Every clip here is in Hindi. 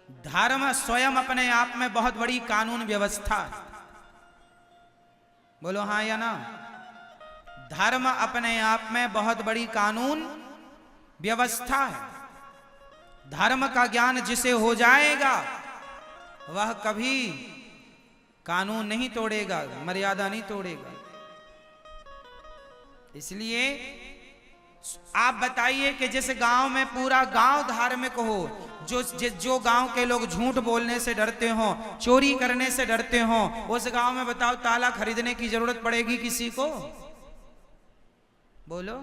धर्म स्वयं अपने आप में बहुत बड़ी कानून व्यवस्था है। बोलो हाँ या ना। धर्म अपने आप में बहुत बड़ी कानून व्यवस्था है। धर्म का ज्ञान जिसे हो जाएगा वह कभी कानून नहीं तोड़ेगा, मर्यादा नहीं तोड़ेगा। इसलिए आप बताइए कि जिस गांव में पूरा गांव धार्मिक हो, जो गांव के लोग झूठ बोलने से डरते हो, चोरी करने से डरते हो, उस गांव में बताओ ताला खरीदने की जरूरत पड़ेगी किसी को? बोलो,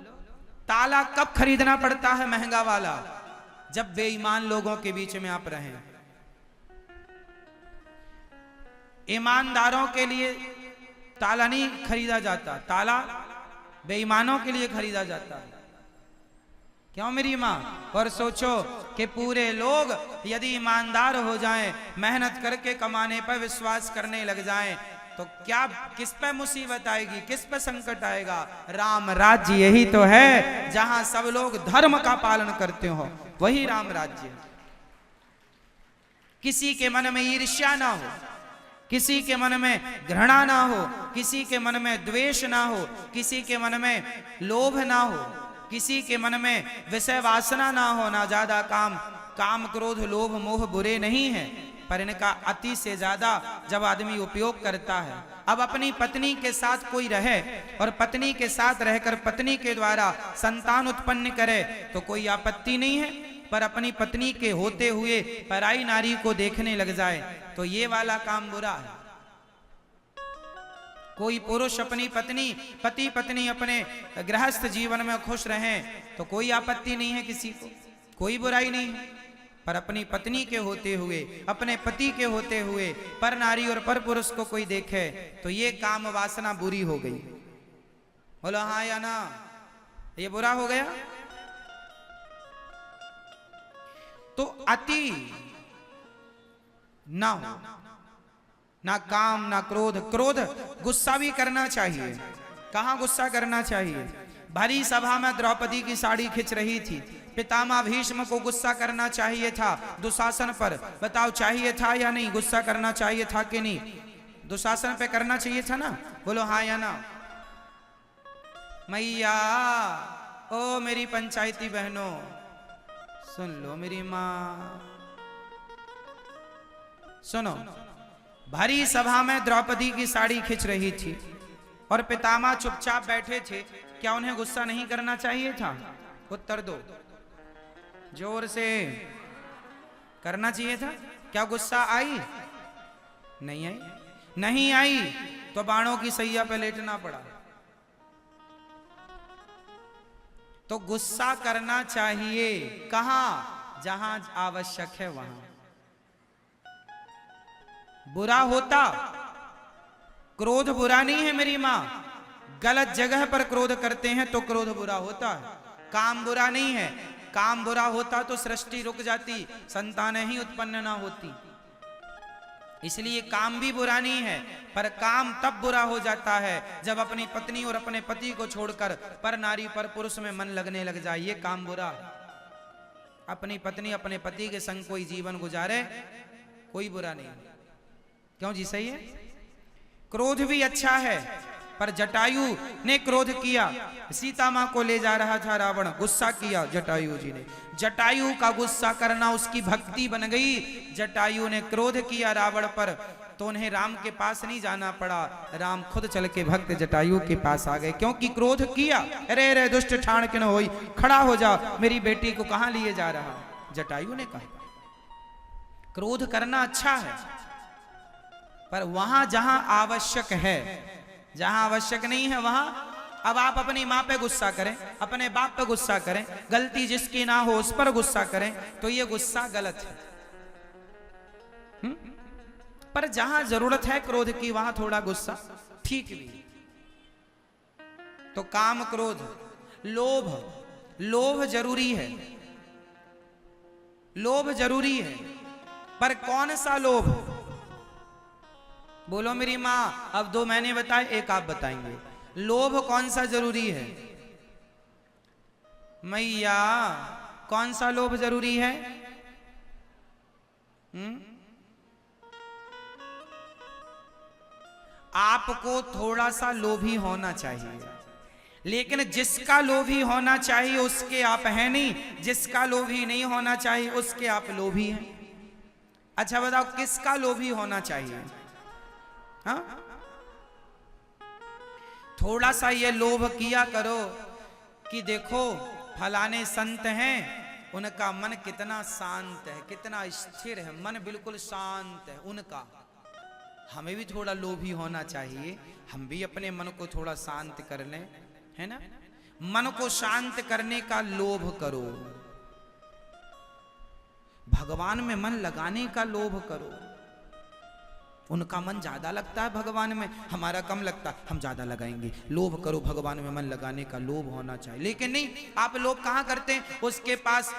ताला कब खरीदना पड़ता है महंगा वाला? जब बेईमान लोगों के बीच में आप रहें। ईमानदारों के लिए ताला नहीं खरीदा जाता, ताला बेईमानों के लिए खरीदा जाता है। क्यों मेरी माँ? और सोचो कि पूरे लोग यदि ईमानदार हो जाएं, मेहनत करके कमाने पर विश्वास करने लग जाएं, तो क्या किस पे मुसीबत आएगी, किस पे संकट आएगा? राम राज्य यही तो है जहां सब लोग धर्म का पालन करते हो, वही राम राज्य। किसी के मन में ईर्ष्या ना हो, किसी के मन में घृणा ना हो, किसी के मन में द्वेष ना हो, किसी के मन में लोभ ना हो, किसी के मन में विषय वासना ना हो, ना ज्यादा काम क्रोध लोभ मोह बुरे नहीं है, पर इनका अति से ज्यादा जब आदमी उपयोग करता है। अब अपनी पत्नी के साथ कोई रहे और पत्नी के साथ रहकर पत्नी के द्वारा संतान उत्पन्न करे तो कोई आपत्ति नहीं है, पर अपनी पत्नी के होते हुए पराई नारी को देखने लग जाए तो ये वाला काम बुरा है। कोई पुरुष अपनी पति पत्नी अपने गृहस्थ जीवन में खुश रहें तो कोई आपत्ति नहीं है, किसी को कोई बुराई नहीं है, पर अपनी पत्नी के होते हुए, अपने पति के होते हुए पर नारी और पर पुरुष को कोई देखे तो ये काम वासना बुरी हो गई। बोलो हाँ या ना? ये बुरा हो गया। तो अति ना हो, ना काम ना क्रोध। क्रोध गुस्सा भी करना चाहिए। कहां गुस्सा करना चाहिए? भरी सभा में द्रौपदी की साड़ी खिंच रही थी, पितामह भीष्म को गुस्सा करना चाहिए था दुशासन पर। बताओ चाहिए था या नहीं? गुस्सा करना चाहिए था कि नहीं? दुशासन पे करना चाहिए था ना? बोलो हाँ या ना? मैया ओ मेरी पंचायती बहनों सुन लो, मेरी माँ सुनो। भरी सभा में द्रौपदी की साड़ी खिंच रही थी और पितामह चुपचाप बैठे थे। क्या उन्हें गुस्सा नहीं करना चाहिए था? उत्तर दो, जोर से। करना चाहिए था। क्या गुस्सा आई? नहीं आई। नहीं आई तो बाणों की सैया पे लेटना पड़ा। तो गुस्सा करना चाहिए कहां? जहां आवश्यक है वहां। बुरा होता, क्रोध बुरा नहीं है मेरी मां। गलत जगह पर क्रोध करते हैं तो क्रोध बुरा होता है। काम बुरा नहीं है। काम बुरा होता तो सृष्टि रुक जाती, संतानें ही उत्पन्न ना होती। इसलिए काम भी बुरा नहीं है, पर काम तब बुरा हो जाता है जब अपनी पत्नी और अपने पति को छोड़कर पर नारी पर पुरुष में मन लगने लग जाए। ये काम बुरा है। अपनी पत्नी अपने पति के संग कोई जीवन गुजारे, कोई बुरा नहीं। क्यों जी? सही है। क्रोध भी अच्छा है, पर जटायु ने क्रोध किया। सीता मां को ले जा रहा था रावण, गुस्सा किया जटायु जी ने। जटायु का गुस्सा करना उसकी भक्ति बन गई। जटायु ने क्रोध किया रावण पर तो उन्हें राम के पास नहीं जाना पड़ा, राम खुद चल के भक्त जटायु के पास आ गए। क्योंकि क्रोध किया। अरे रे दुष्ट ठाण किन होई, खड़ा हो जा, मेरी बेटी को कहां लिए जा रहा? जटायु ने कहा। क्रोध करना अच्छा है, पर वहां जहां आवश्यक है, जहां आवश्यक नहीं है वहां। अब आप अपनी मां पे गुस्सा करें, अपने बाप पे गुस्सा करें, गलती जिसकी ना हो उस पर गुस्सा करें, तो ये गुस्सा गलत है। पर जहां जरूरत है क्रोध की वहां थोड़ा गुस्सा ठीक भी। तो काम क्रोध लोभ, लोभ जरूरी है। लोभ जरूरी है, पर कौन सा लोभ? बोलो मेरी माँ। अब दो मैंने बताए, एक आप बताएंगे। लोभ कौन सा जरूरी है? मैया कौन सा लोभ जरूरी है? आपको थोड़ा सा लोभी होना चाहिए, लेकिन जिसका लोभी होना चाहिए उसके आप हैं नहीं, जिसका लोभी नहीं होना चाहिए उसके आप लोभी हैं। अच्छा बताओ किसका लोभी होना चाहिए? हाँ, थोड़ा सा ये लोभ किया करो कि देखो फलाने संत हैं, उनका मन कितना शांत है, कितना स्थिर है, मन बिल्कुल शांत है उनका। हमें भी थोड़ा लोभी होना चाहिए, हम भी अपने मन को थोड़ा शांत कर लें, है ना। मन को शांत करने का लोभ करो, भगवान में मन लगाने का लोभ करो। उनका मन ज्यादा लगता है भगवान में, हमारा कम लगता है, हम ज्यादा लगाएंगे। लोभ करो, भगवान में मन लगाने का लोभ होना चाहिए। लेकिन नहीं, आप लोग कहां करते हैं, उसके पास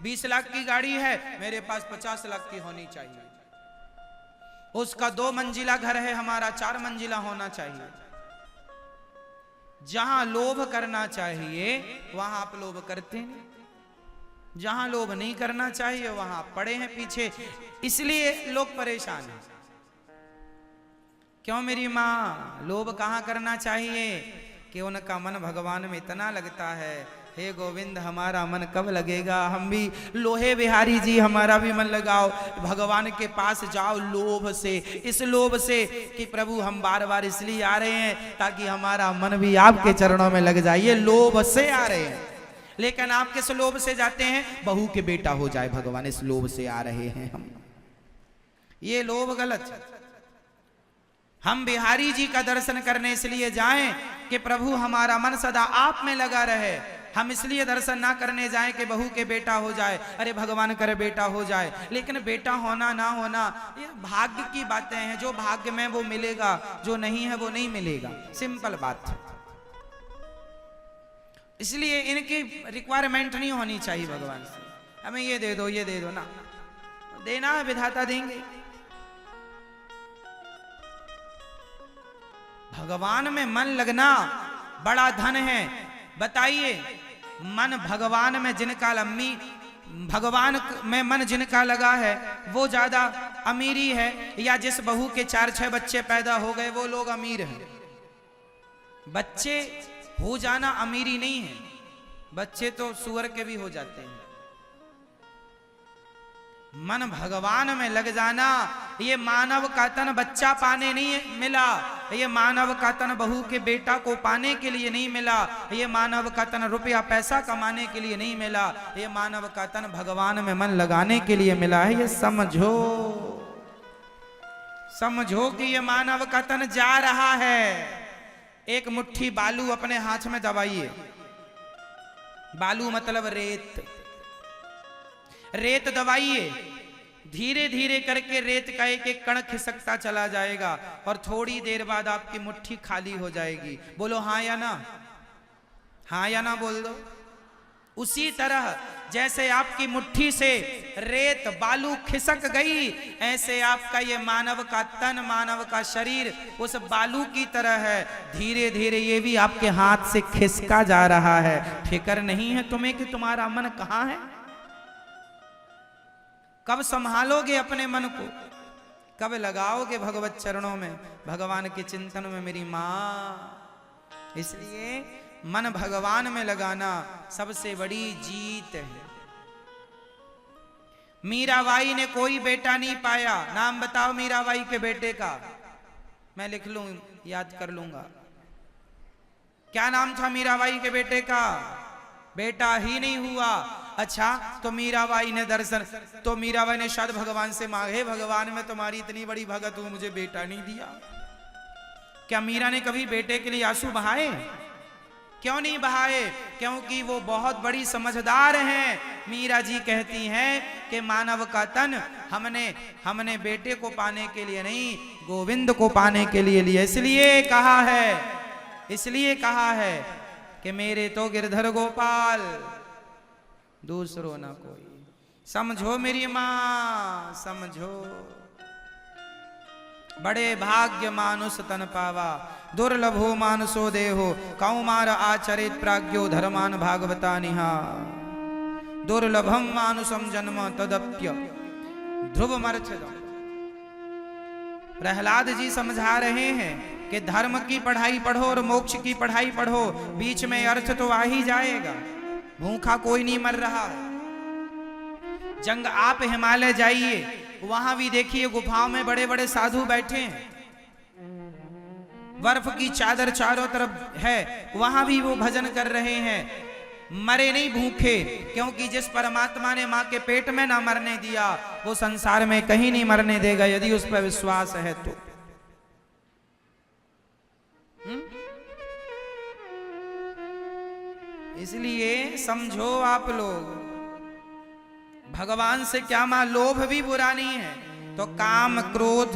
20 लाख की गाड़ी है, मेरे पास 50 लाख की होनी चाहिए। उसका 2 मंजिला घर है, हमारा 4 मंजिला होना चाहिए। जहां लोभ करना चाहिए वहां आप लोभ करते हैं, जहां लोभ नहीं करना चाहिए वहां पड़े हैं पीछे, इसलिए लोग परेशान हैं। क्यों मेरी माँ? लोभ कहाँ करना चाहिए कि उनका मन भगवान में इतना लगता है, हे गोविंद हमारा मन कब लगेगा, हम भी लोहे बिहारी जी हमारा भी मन लगाओ, भगवान के पास जाओ लोभ से, इस लोभ से कि प्रभु हम बार बार इसलिए आ रहे हैं ताकि हमारा मन भी आपके चरणों में लग जाए, ये लोभ से आ रहे हैं। लेकिन आप किस लोभ से जाते हैं? बहू के बेटा हो जाए भगवान, इस लोभ से आ रहे हैं हम। ये लोभ गलत है। हम बिहारी जी का दर्शन करने इसलिए जाएं कि प्रभु हमारा मन सदा आप में लगा रहे। हम इसलिए दर्शन ना करने जाएं कि बहू के बेटा हो जाए, अरे भगवान करे बेटा हो जाए। लेकिन बेटा होना ना होना ये भाग्य की बातें हैं, जो भाग्य में वो मिलेगा, जो नहीं है वो नहीं मिलेगा, सिंपल बात है। इसलिए इनकी रिक्वायरमेंट नहीं होनी चाहिए भगवान से, हमें ये दे दो ना, देना है विधाता देंगे। भगवान में मन लगना बड़ा धन है। बताइए, मन भगवान में जिनका भगवान में मन जिनका लगा है वो ज्यादा अमीरी है, या जिस बहू के 4-6 बच्चे पैदा हो गए वो लोग अमीर हैं? बच्चे हो जाना अमीरी नहीं है, बच्चे तो सुअर के भी हो जाते हैं। मन भगवान में लग जाना, ये मानव का तन बच्चा पाने नहीं मिला, ये मानव का तन बहू के बेटा को पाने के लिए नहीं मिला, ये मानव का तन रुपया पैसा कमाने के लिए नहीं मिला, ये मानव का तन भगवान में मन लगाने के लिए मिला है। ये समझो कि ये मानव का तन जा रहा है। एक मुट्ठी बालू अपने हाथ में दबाइए, बालू मतलब रेत दबाइए, धीरे धीरे करके रेत का एक एक कण खिसकता चला जाएगा और थोड़ी देर बाद आपकी मुट्ठी खाली हो जाएगी। बोलो हाँ या ना, हाँ या ना बोल दो। उसी तरह जैसे आपकी मुट्ठी से रेत बालू खिसक गई, ऐसे आपका ये मानव का तन, मानव का शरीर उस बालू की तरह है, धीरे धीरे ये भी आपके हाथ से खिसका जा रहा है। फिक्र नहीं है तुम्हें कि तुम्हारा मन कहाँ है? कब संभालोगे अपने मन को? कब लगाओगे भगवत चरणों में, भगवान के चिंतन में मेरी माँ? इसलिए मन भगवान में लगाना सबसे बड़ी जीत है। मीराबाई ने कोई बेटा नहीं पाया, नाम बताओ मीराबाई के बेटे का, मैं लिख लूं, याद कर लूंगा। क्या नाम था मीराबाई के बेटे का? बेटा ही नहीं हुआ। अच्छा, तो मीराबाई ने मीराबाई ने शायद भगवान से मांगे, भगवान मैं तुम्हारी इतनी बड़ी भगत हूं, मुझे बेटा नहीं दिया। क्या मीरा ने कभी बेटे के लिए आंसू बहाए? क्यों नहीं बहाए? क्योंकि वो बहुत बड़ी समझदार हैं। मीरा जी कहती हैं कि मानव का तन हमने बेटे को पाने के लिए नहीं, गोविंद को पाने के लिए लिया। इसलिए कहा है कि मेरे तो गिरधर गोपाल, दूसरो ना कोई। समझो मेरी मां, समझो। बड़े भाग्य मानुष तन पावा, दुर्लभो मानसो देहो, कौमार आचरित प्राज्ञो धर्मान भागवता निहा। दुर्लभम मानुषम जन्म तदप्य ध्रुव मर्चद। प्रहलाद जी समझा रहे हैं कि धर्म की पढ़ाई पढ़ो और मोक्ष की पढ़ाई पढ़ो, बीच में अर्थ तो आ ही जाएगा। भूखा कोई नहीं मर रहा है। जंग आप हिमालय जाइए, वहां भी देखिए गुफाओं में बड़े बड़े साधु बैठे हैं, बर्फ की चादर चारों तरफ है, वहां भी वो भजन कर रहे हैं। मरे नहीं भूखे, क्योंकि जिस परमात्मा ने मां के पेट में ना मरने दिया, वो संसार में कहीं नहीं मरने देगा, यदि उस पर विश्वास है तो। इसलिए समझो आप लोग, भगवान से क्या मां, लोभ भी बुरा नहीं है, तो काम क्रोध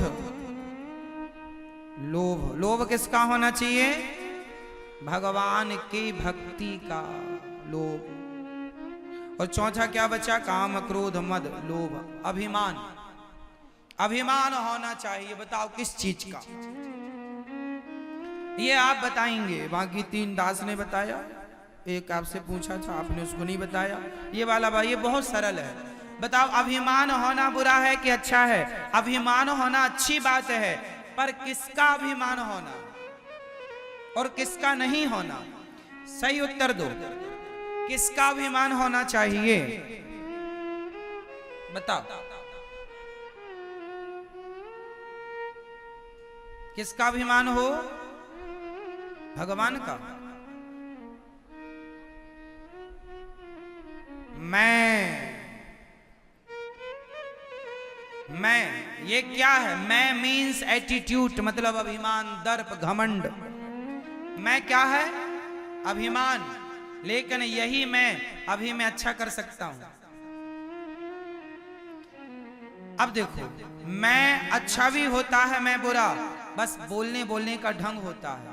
लोभ, लोभ किसका होना चाहिए? भगवान की भक्ति का लोभ। और चौथा क्या बचा? काम क्रोध मद लोभ, अभिमान। अभिमान होना चाहिए, बताओ किस चीज का? ये आप बताएंगे, बाकी तीन दास ने बताया, एक आपसे पूछा था आपने उसको नहीं बताया। ये वाला भाई ये बहुत सरल है, बताओ अभिमान होना बुरा है कि अच्छा है? अभिमान होना अच्छी बात है, पर किसका अभिमान होना और किसका नहीं होना? सही उत्तर दो, किसका अभिमान होना चाहिए? बताओ किसका अभिमान हो? भगवान का। मैं ये क्या है? मैं मीन्स एटीट्यूड, मतलब अभिमान, दर्प, घमंड। मैं क्या है? अभिमान। लेकिन यही मैं अभी मैं अच्छा कर सकता हूं। अब देखो, मैं अच्छा भी होता है, मैं बुरा, बस बोलने का ढंग होता है।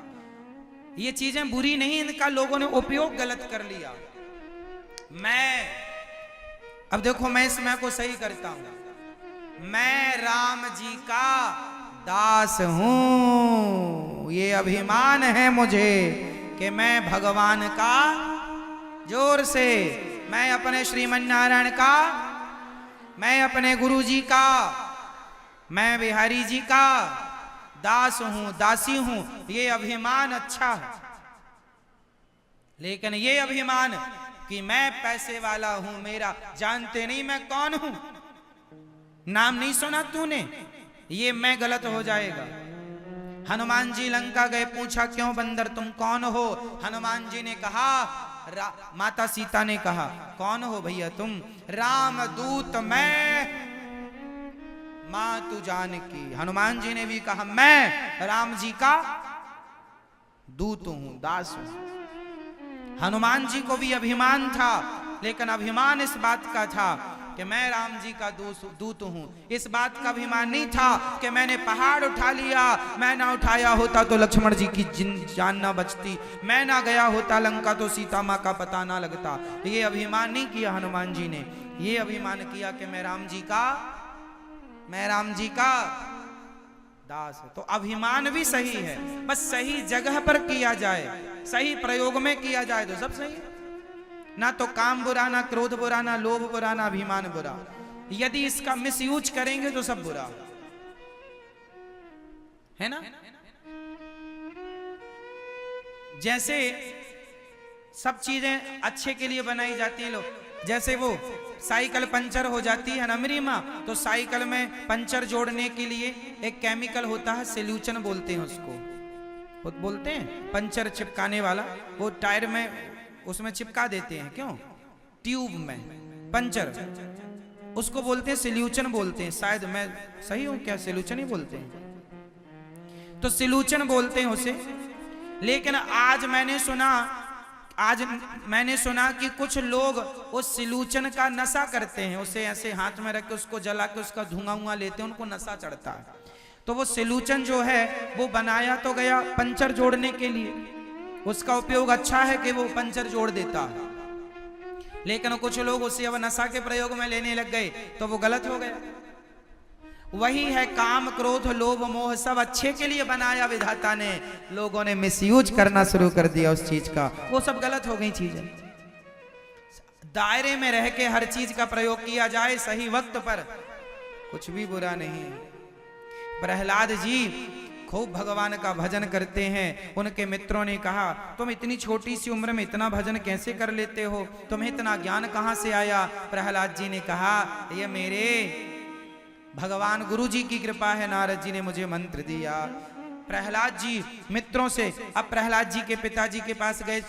ये चीजें बुरी नहीं, इनका लोगों ने उपयोग गलत कर लिया। अब देखो, मैं इस मैं को सही करता हूं। मैं राम जी का दास हूं, ये अभिमान है मुझे कि मैं भगवान का, जोर से, मैं अपने श्रीमन नारायण का, मैं अपने गुरु जी का, मैं बिहारी जी का दास हूं, दासी हूं। ये अभिमान अच्छा है। लेकिन ये अभिमान कि मैं पैसे वाला हूं, मेरा, जानते नहीं मैं कौन हूं, नाम नहीं सुना तूने, ये मैं गलत हो जाएगा। हनुमान जी लंका गए, पूछा क्यों बंदर तुम कौन हो? हनुमान जी ने कहा, माता सीता ने कहा, कौन हो भैया तुम? राम दूत मैं, मां तू जानकी। हनुमान जी ने भी कहा, मैं राम जी का दूत हूं, दास हूं। हनुमान जी को भी अभिमान था, लेकिन अभिमान इस बात का था कि मैं राम जी का दूत हूं। इस बात का अभिमान नहीं था कि मैंने पहाड़ उठा लिया, मैं ना उठाया होता तो लक्ष्मण जी की जान ना बचती, मैं ना गया होता लंका तो सीता मां का पता ना लगता। ये अभिमान नहीं किया हनुमान जी ने, ये अभिमान किया कि मैं राम जी का दास है। तो अभिमान भी सही है, बस सही जगह पर किया जाए, सही प्रयोग में किया जाए तो सब सही है। ना तो काम बुरा, ना क्रोध बुरा, ना लोभ बुरा, ना अभिमान बुरा। यदि इसका मिसयूज करेंगे तो सब बुरा है ना। जैसे सब चीजें अच्छे के लिए बनाई जाती हैं लोग, जैसे वो साइकिल पंचर हो जाती है ना मेरी माँ, तो साइकिल में पंचर जोड़ने के लिए एक केमिकल होता है, सोल्यूशन बोलते हैं उसको, बोलते हैं पंचर चिपकाने वाला, वो टायर में उसमें चिपका देते हैं, क्यों? ट्यूब में पंचर, उसको बोलते हैं सोल्यूशन बोलते हैं। शायद मैं सही हूं क्या? सोल्यूशन ही बोलते हैं, तो सोल्यूशन बोलते हैं उसे। लेकिन आज मैंने सुना कि कुछ लोग उस सोल्यूशन का नशा करते हैं, उसे ऐसे हाथ में रख के उसको जला के उसका धुआं लेते हैं, उनको नशा चढ़ता है। तो वो सोल्यूशन जो है वो बनाया तो गया पंचर जोड़ने के लिए, उसका उपयोग अच्छा है कि वो पंचर जोड़ देता है, लेकिन कुछ लोग उसे अब नशा के प्रयोग में लेने लग गए तो वो गलत हो गया। वही है काम क्रोध लोभ मोह, सब अच्छे के लिए बनाया विधाता ने, लोगों ने मिसयूज करना शुरू कर दिया उस चीज का, वो सब गलत हो गई चीजें। दायरे में रह के हर चीज का प्रयोग किया जाए सही वक्त पर, कुछ भी बुरा नहीं। प्रहलाद जी खूब भगवान का भजन करते हैं। उनके मित्रों ने कहा तुम इतनी छोटी सी उम्र में इतना भजन कैसे कर लेते हो, तुम्हें इतना ज्ञान कहाँ से आया। प्रहलाद जी ने कहा ये मेरे भगवान गुरु जी की कृपा है, नारद जी ने मुझे मंत्र दिया। प्रहलाद जी मित्रों से, अब प्रहलाद जी के पिताजी के पास गए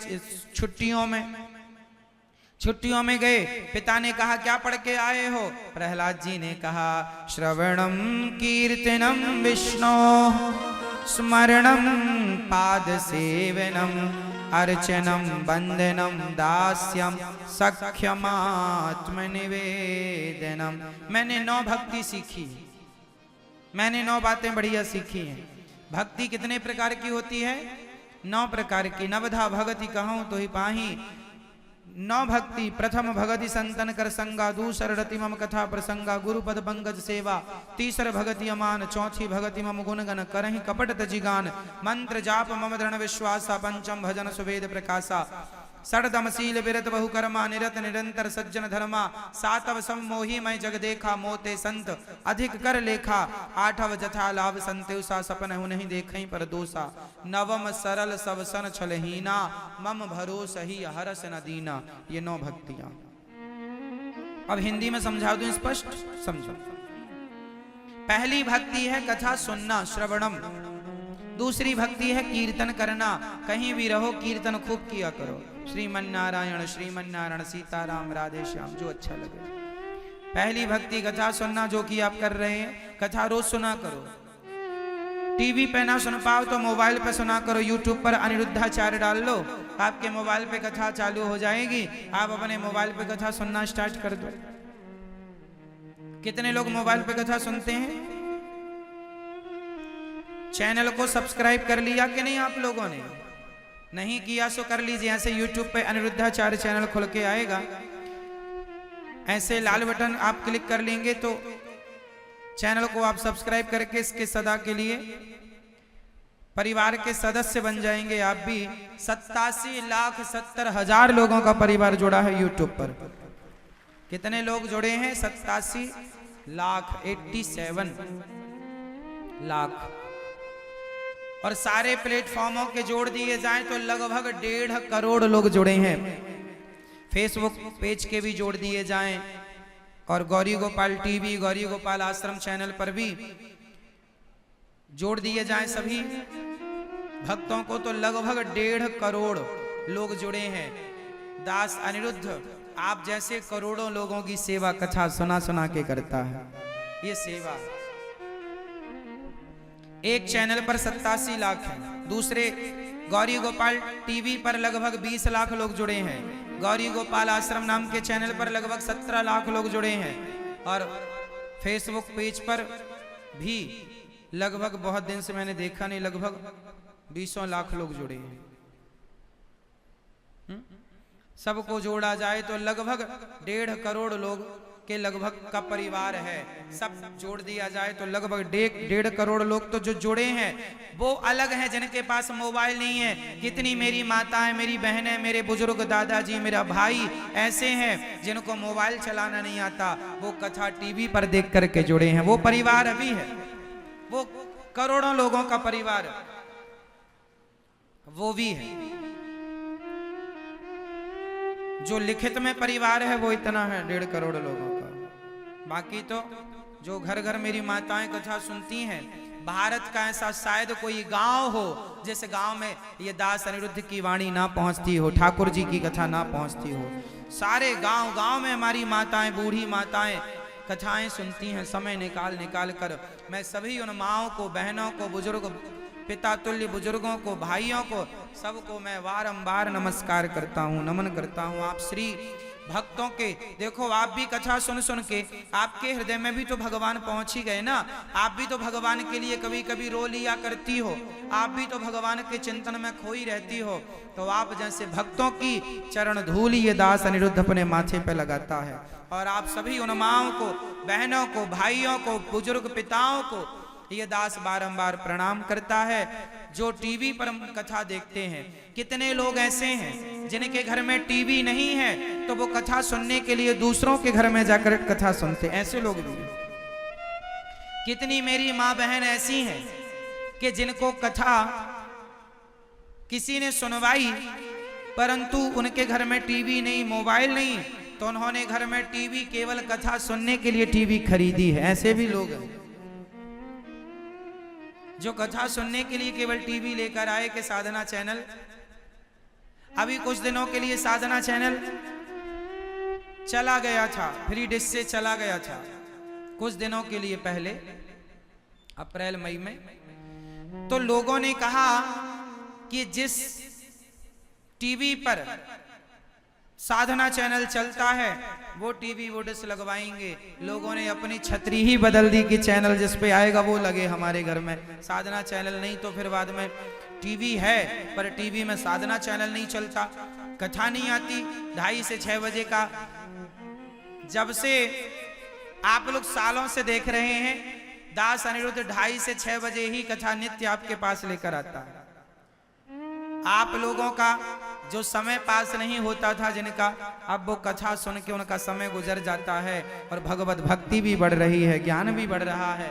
छुट्टियों में गए। पिता ने कहा क्या पढ़ के आए हो। प्रहलाद जी ने कहा श्रवणम कीर्तनम विष्णु स्मरणम पाद सेवनम अर्चनम वंदनम दास्यम सख्यमात्म निवेदनम। मैंने 9 भक्ति सीखी, मैंने 9 बातें बढ़िया सीखी हैं। भक्ति कितने प्रकार की होती है? 9 प्रकार की। नवधा भगति कहूं तो ही पाही। 9 भक्ति। प्रथम भगति संतन कर संगा, दूसर रति मम कथा प्रसंगा, गुरुपद पंकज सेवा, तीसर भगति अमान, चौथी भगति मम गुणगन करहि कपट तजिगान, मंत्र जाप मम दृढ़ विश्वासा, पंचम भजन सुवेद प्रकाशा, षडदमशील विरत बहुकर्मा, निरत निरंतर सज्जन धर्मा, सातव सम्मोही मैं जग देखा, मोते संत अधिक कर लेखा, आठव जथा लाभ संत्युषा, सपन हूँ नहीं देखई पर दोषा, नवम सरल सब सन छलहीना, मम भरोस ही हरस न दीना। ये 9 भक्तियां। अब हिंदी में समझा दूं, स्पष्ट समझो। पहली भक्ति है कथा सुनना, श्रवणम। दूसरी भक्ति है कीर्तन करना, कहीं भी रहो कीर्तन खूब किया करो, श्रीमन नारायण सीताराम राधे श्याम, जो अच्छा लगे। पहली भक्ति कथा सुनना, जो कि आप कर रहे हैं। कथा रोज सुना करो। टीवी पे ना सुन पाओ तो मोबाइल पे सुना करो। यूट्यूब पर अनिरुद्धाचार्य डाल लो, आपके मोबाइल पे कथा चालू हो जाएगी। आप अपने मोबाइल पे कथा सुनना स्टार्ट कर दो। कितने लोग मोबाइल पे कथा सुनते हैं? चैनल को सब्सक्राइब कर लिया कि नहीं आप लोगों ने? नहीं किया सो कर लीजिए। ऐसे यूट्यूब पे अनिरुद्धाचार्य चैनल खुल के आएगा, ऐसे लाल बटन आप क्लिक कर लेंगे तो चैनल को आप सब्सक्राइब करके इसके सदा के लिए परिवार के सदस्य बन जाएंगे आप भी। 87,70,000 लोगों का परिवार जुड़ा है यूट्यूब पर। कितने लोग जुड़े हैं? 87 लाख, 87 लाख। और सारे प्लेटफॉर्मों के जोड़ दिए जाएं तो लगभग 1.5 करोड़ लोग जुड़े हैं। फेसबुक पेज के भी जोड़ दिए जाएं और गौरी गोपाल टीवी, गौरी गोपाल आश्रम चैनल पर भी जोड़ दिए जाएं सभी भक्तों को, तो लगभग 1.5 करोड़ लोग जुड़े हैं। दास अनिरुद्ध आप जैसे करोड़ों लोगों की सेवा कथा सुना सुना के करता है। ये सेवा एक चैनल पर 87 लाख है, दूसरे गौरी गोपाल टीवी पर लगभग 20 लाख लोग जुड़े हैं, गौरी गोपाल आश्रम नाम के चैनल पर लगभग 17 लाख लोग जुड़े हैं, और फेसबुक पेज पर भी लगभग, बहुत दिन से मैंने देखा नहीं, लगभग 20 लाख लोग जुड़े हैं। सबको जोड़ा जाए तो लगभग 1.5 करोड़ लोग के लगभग का परिवार है। सब जोड़ दिया जाए तो लगभग 1.5 करोड़ लोग तो जो जुड़े हैं वो अलग हैं जिनके पास मोबाइल नहीं है। कितनी मेरी माताएं, मेरी बहनें, मेरे बुजुर्ग दादाजी, मेरा भाई ऐसे हैं जिनको मोबाइल चलाना नहीं आता, वो कथा टीवी पर देख करके जुड़े हैं। वो परिवार अभी है, वो करोड़ों लोगों का परिवार वो भी है। जो लिखित में परिवार है वो इतना है 1.5 करोड़ लोगों का। बाकी तो जो घर घर मेरी माताएं कथा सुनती हैं, भारत का ऐसा शायद कोई गांव हो जिस गांव में ये दास अनिरुद्ध की वाणी ना पहुंचती हो, ठाकुर जी की कथा ना पहुंचती हो। सारे गांव गांव में हमारी माताएं, बूढ़ी माताएं कथाएं सुनती हैं समय निकाल निकाल कर। मैं सभी उन माओं को, बहनों को, बुजुर्ग, पिता तुल्य बुजुर्गों को, भाइयों को, सबको मैं बारंबार नमस्कार करता हूँ, नमन करता हूँ। आप श्री भक्तों के देखो, आप भी कथा सुन सुन के आपके हृदय में भी तो भगवान पहुंच ही गए ना। आप भी तो भगवान के लिए कभी कभी रो लिया करती हो, आप भी तो भगवान के चिंतन में खोई रहती हो। तो आप जैसे भक्तों की चरण धूल ये दास अनिरुद्ध अपने माथे पे लगाता है। और आप सभी उन माओं को, बहनों को, भाइयों को, बुजुर्ग पिताओं को ये दास बारंबार प्रणाम करता है। जो टीवी पर कथा देखते हैं, कितने लोग ऐसे हैं जिनके घर में टीवी नहीं है तो वो कथा सुनने के लिए दूसरों के घर में जाकर कथा सुनते, ऐसे लोग भी हैं। कितनी मेरी माँ बहन ऐसी हैं कि जिनको कथा किसी ने सुनवाई परंतु उनके घर में टीवी नहीं, मोबाइल नहीं, तो उन्होंने घर में टीवी केवल कथा सुनने के लिए टीवी खरीदी है। ऐसे भी लोग हैं जो कथा सुनने के लिए केवल टीवी लेकर आए कि साधना चैनल। अभी कुछ दिनों के लिए साधना चैनल चला गया था, फ्री डिश से चला गया था कुछ दिनों के लिए पहले, अप्रैल मई में। तो लोगों ने कहा कि जिस टीवी पर साधना चैनल चलता है वो टीवी वो डिश लगवाएंगे। लोगों ने अपनी छतरी ही बदल दी कि चैनल जिस पे आएगा वो लगे हमारे घर में, साधना चैनल नहीं। तो फिर बाद में टीवी है पर टीवी में साधना चैनल नहीं चलता, कथा नहीं आती 2:30 से 6 बजे का। जब से आप लोग सालों से देख रहे हैं दास अनिरुद्ध 2:30 से 6 बजे ही कथा नित्य आपके पास लेकर आता है। आप लोगों का जो समय पास नहीं होता था जिनका, अब वो कथा सुन के उनका समय गुजर जाता है और भगवत भक्ति भी बढ़ रही है, ज्ञान भी बढ़ रहा है।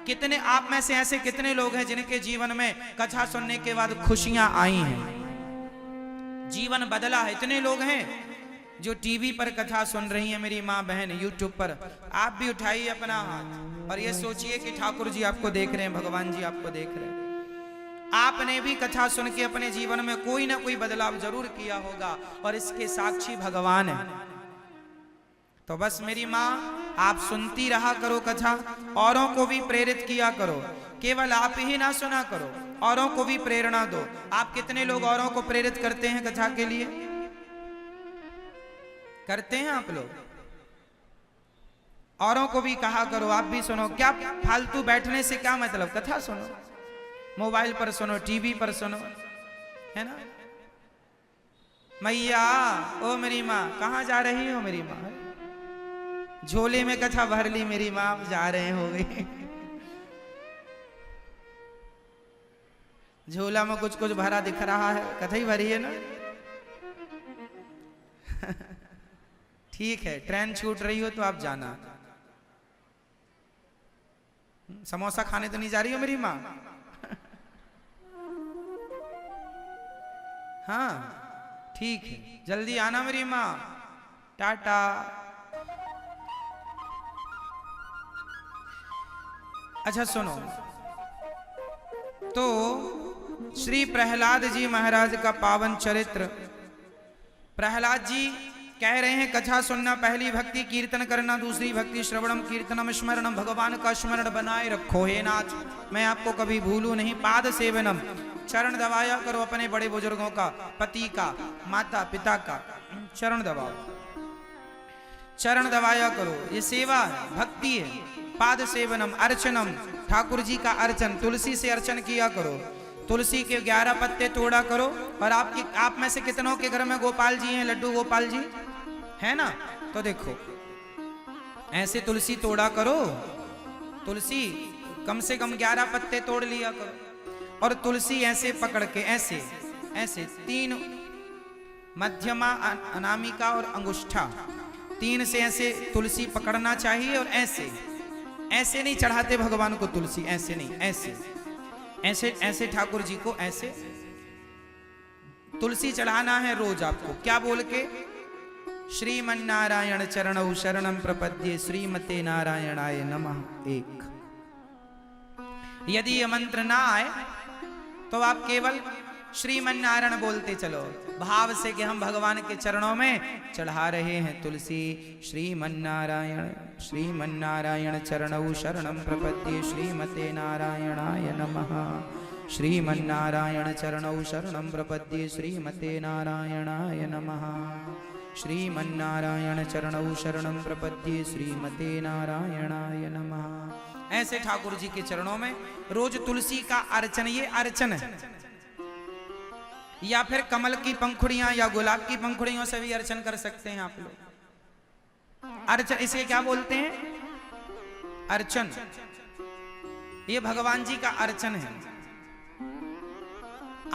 कितने आप में से ऐसे कितने लोग हैं जिनके जीवन में कथा सुनने के बाद खुशियां आई हैं, जीवन बदला है। इतने लोग हैं जो टीवी पर कथा सुन रही है मेरी माँ बहन, यूट्यूब पर। आप भी उठाइए अपना हाथ और ये सोचिए कि ठाकुर जी आपको देख रहे हैं, भगवान जी आपको देख रहे हैं। आपने भी कथा सुन के अपने जीवन में कोई ना कोई बदलाव जरूर किया होगा और इसके साक्षी भगवान है। तो बस मेरी माँ आप सुनती रहा करो कथा, औरों को भी प्रेरित किया करो, केवल आप ही ना सुना करो, औरों को भी प्रेरणा दो। आप कितने लोग औरों को प्रेरित करते हैं कथा के लिए? करते हैं आप लोग? औरों को भी कहा करो आप भी सुनो। क्या फालतू बैठने से क्या मतलब, कथा सुनो, मोबाइल पर सुनो, टीवी पर सुनो, है ना। मैया ओ मेरी माँ कहाँ जा रही हो मेरी माँ? झोले में कथा भर ली मेरी माँ, जा रहे हो गई। झोला में कुछ कुछ भरा दिख रहा है, कथा ही भरी है ना। ठीक है, ट्रेन छूट रही हो तो आप जाना। समोसा खाने तो नहीं जा रही हो मेरी माँ? हाँ ठीक है, जल्दी आना मेरी माँ, टाटा। अच्छा सुनो, तो श्री प्रहलाद जी महाराज का पावन चरित्र। प्रहलाद जी कह रहे हैं कथा सुनना, पहली भक्ति कीर्तन करना, दूसरी भक्ति श्रवणम कीर्तनम स्मरणम, भगवान का स्मरण बनाए रखो हे नाथ, मैं आपको कभी भूलूं नहीं। पाद सेवनम, चरण दबाया करो अपने बड़े बुजुर्गों का, पति का, माता पिता का चरण दबाओ, चरण दबाया करो, ये सेवा है, भक्ति है। पाद सेवनम, अर्चनम, ठाकुर जी का अर्चन, तुलसी से अर्चन किया करो, तुलसी के 11 पत्ते तोड़ा करो। और आप में से कितनों के घर में गोपाल जी हैं, लड्डू गोपाल जी है ना? तो देखो ऐसे तुलसी तोड़ा करो, तुलसी कम से कम 11 पत्ते तोड़ लिया करो और तुलसी ऐसे पकड़ के ऐसे ऐसे 3 मध्यमा, अनामिका और अंगुष्ठा, 3 से ऐसे तुलसी पकड़ना चाहिए। और ऐसे ऐसे नहीं चढ़ाते भगवान को तुलसी, ऐसे नहीं, ऐसे ऐसे ऐसे ठाकुर जी को ऐसे तुलसी चढ़ाना है रोज आपको। क्या बोल के? श्रीमन्नारायण चरणौ शरणं प्रपद्ये, श्रीमते नारायणाय नमः। एक यदि यह मंत्र ना आए तो आप केवल श्रीमन्नारायण बोलते चलो, भाव से कि हम भगवान के चरणों में चढ़ा रहे हैं तुलसी। श्रीमन्नारायण, श्रीमन्नारायण चरणौ शरणं प्रपद्ये, श्रीमते नारायणाय नमः। श्रीमन्नारायण चरणौ शरणं प्रपद्ये, श्रीमते नारायणाय नमः। श्रीमन्नारायण चरणौ शरणं प्रपद्ये, श्रीमते नारायणाय नमः। ऐसे ठाकुर जी के चरणों में रोज तुलसी का अर्चन, ये अर्चन है। या फिर कमल की पंखुड़ियां या गुलाब की पंखुड़ियों से भी अर्चन कर सकते हैं आप लोग। अर्चन, इसे क्या बोलते हैं? अर्चन। ये भगवान जी का अर्चन है।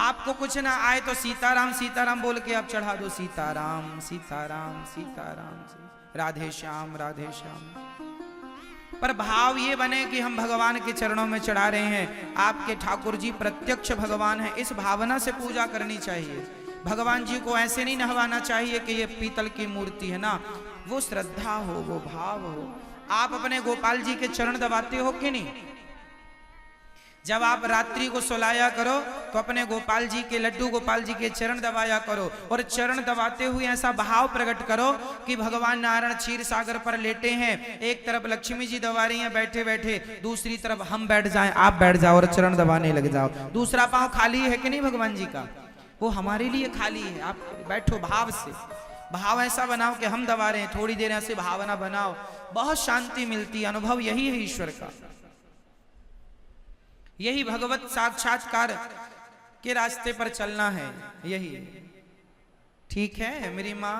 आपको कुछ ना आए तो सीताराम सीताराम बोल के आप चढ़ा दो, सीताराम सीताराम सीताराम, राधे श्याम राधे श्याम। पर भाव ये बने कि हम भगवान के चरणों में चढ़ा रहे हैं, आपके ठाकुर जी प्रत्यक्ष भगवान है, इस भावना से पूजा करनी चाहिए। भगवान जी को ऐसे नहीं नहवाना चाहिए कि ये पीतल की मूर्ति है ना, वो श्रद्धा हो, वो भाव हो। आप अपने गोपाल जी के चरण दबाते हो कि नहीं? जब आप रात्रि को सुलाया करो तो अपने गोपाल जी के, लड्डू गोपाल जी के चरण दबाया करो, और चरण दबाते हुए ऐसा भाव प्रकट करो कि भगवान नारायण क्षीर सागर पर लेटे हैं, एक तरफ लक्ष्मी जी दबा रही हैं बैठे बैठे, दूसरी तरफ हम बैठ जाएं, आप बैठ जाओ और चरण दबाने लग जाओ। दूसरा पांव खाली है कि नहीं भगवान जी का? वो हमारे लिए खाली है, आप बैठो भाव से। भाव ऐसा बनाओ कि हम दबा रहे हैं, थोड़ी देर ऐसे भावना बनाओ, बहुत शांति मिलती है। अनुभव यही है ईश्वर का, यही भगवत साक्षात्कार के रास्ते पर चलना है, यही। ठीक है मेरी माँ?